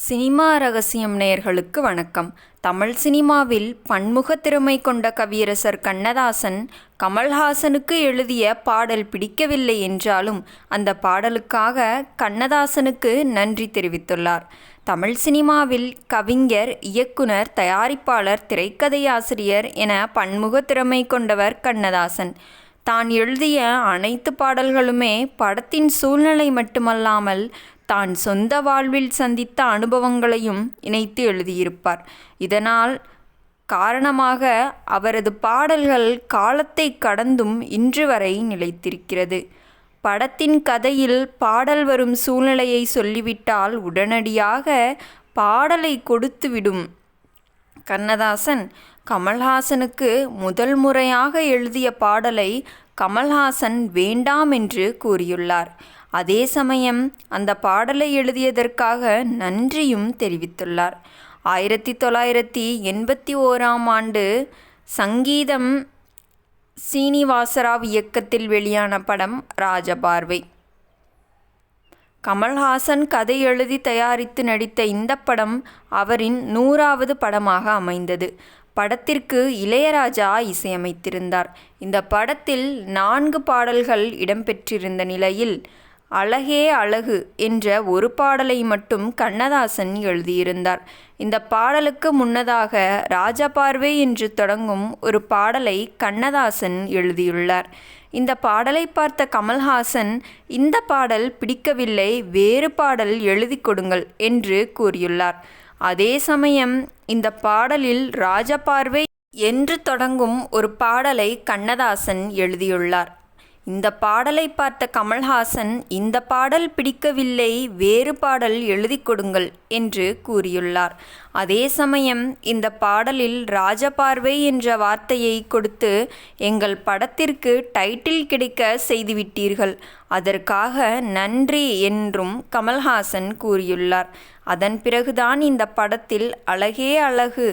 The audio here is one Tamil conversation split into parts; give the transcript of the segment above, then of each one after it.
சினிமா ரகசியம் நேயர்களுக்கு வணக்கம். தமிழ் சினிமாவில் பன்முக திறமை கொண்ட கவியரசர் கண்ணதாசன் கமல்ஹாசனுக்கு எழுதிய பாடல் பிடிக்கவில்லை என்றாலும் அந்த பாடலுக்காக கண்ணதாசனுக்கு நன்றி தெரிவித்துள்ளார். தமிழ் சினிமாவில் கவிஞர், இயக்குனர், தயாரிப்பாளர், திரைக்கதையாசிரியர் என பன்முக திறமை கொண்டவர் கண்ணதாசன். தான் எழுதிய அனைத்து பாடல்களுமே படத்தின் சூழ்நிலை மட்டுமல்லாமல் தான் சொந்த வாழ்வில் சந்தித்த அனுபவங்களையும் இணைத்து எழுதியிருப்பார். இதனால் காரணமாக அவரது பாடல்கள் காலத்தை கடந்தும் இன்று வரை நிலைத்திருக்கிறது. படத்தின் கதையில் பாடல் வரும் சூழ்நிலையை சொல்லிவிட்டால் உடனடியாக பாடலை கொடுத்துவிடும் கண்ணதாசன் கமல்ஹாசனுக்கு முதல் முறையாக எழுதிய பாடலை கமல்ஹாசன் வேண்டாம் என்று கூறியுள்ளார். அதே சமயம் அந்த பாடலை எழுதியதற்காக நன்றியும் தெரிவித்துள்ளார். 1981 சங்கீதம் சீனிவாசராவ் இயக்கத்தில் வெளியான படம் ராஜபார்வை. கமல்ஹாசன் கதை எழுதி தயாரித்து நடித்த இந்த படம் அவரின் 100வது படமாக அமைந்தது. படத்திற்கு இளையராஜா இசையமைத்திருந்தார். இந்த படத்தில் 4 பாடல்கள் இடம்பெற்றிருந்த நிலையில் அழகே அழகு என்ற ஒரு பாடலை மட்டும் கண்ணதாசன் எழுதியிருந்தார். இந்த பாடலுக்கு முன்னதாக ராஜபார்வை என்று தொடங்கும் ஒரு பாடலை கண்ணதாசன் எழுதியுள்ளார். இந்த பாடலை பார்த்த கமல்ஹாசன், இந்த பாடல் பிடிக்கவில்லை, வேறு பாடல் எழுதி கொடுங்கள் என்று கூறியுள்ளார். அதே சமயம் இந்த பாடலில் ராஜபார்வை என்று தொடங்கும் ஒரு பாடலை கண்ணதாசன் எழுதியுள்ளார். இந்த பாடலை பார்த்த கமல்ஹாசன், இந்த பாடல் பிடிக்கவில்லை, வேறு பாடல் எழுதி கொடுங்கள் என்று கூறியுள்ளார். அதே சமயம் இந்த பாடலில் ராஜபார்வை என்ற வார்த்தையை கொடுத்து எங்கள் படத்திற்கு டைட்டில் கிடைக்க செய்துவிட்டீர்கள், அதற்காக நன்றி என்றும் கமல்ஹாசன் கூறியுள்ளார். அதன் பிறகுதான் இந்த படத்தில் அழகே அழகு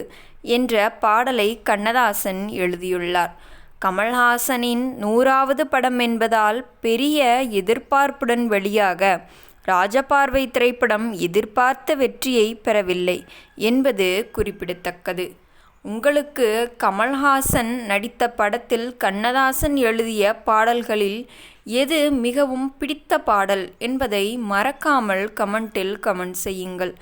என்ற பாடலை கண்ணதாசன் எழுதியுள்ளார். கமல்ஹாசனின் 100வது படம் என்பதால் பெரிய எதிர்பார்ப்புடன் வெளியாக ராஜபார்வை திரைப்படம் எதிர்பார்த்த வெற்றியை பெறவில்லை என்பது குறிப்பிடத்தக்கது. உங்களுக்கு கமல்ஹாசன் நடித்த படத்தில் கண்ணதாசன் எழுதிய பாடல்களில் எது மிகவும் பிடித்த பாடல் என்பதை மறக்காமல் கமெண்டில் கமெண்ட் செய்யுங்கள்.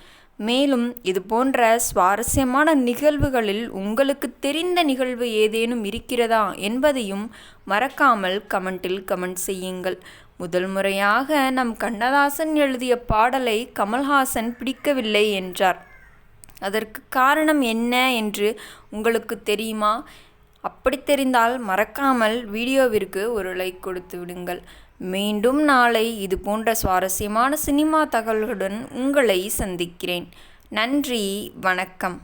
மேலும் இது போன்ற சுவாரஸ்யமான நிகழ்வுகளில் உங்களுக்கு தெரிந்த நிகழ்வு ஏதேனும் இருக்கிறதா என்பதையும் மறக்காமல் கமெண்டில் கமெண்ட் செய்யுங்கள். முதல் முறையாக நம் கண்ணதாசன் எழுதிய பாடலை கமல்ஹாசன் பிடிக்கவில்லை என்றார். அதற்கு காரணம் என்ன என்று உங்களுக்கு தெரியுமா? அப்படி தெரிந்தால் மறக்காமல் வீடியோவிற்கு ஒரு லைக் கொடுத்து விடுங்கள். மீண்டும் நாளை இது போன்ற சுவாரஸ்யமான சினிமா தகவல்களுடன் உங்களை சந்திக்கிறேன். நன்றி, வணக்கம்.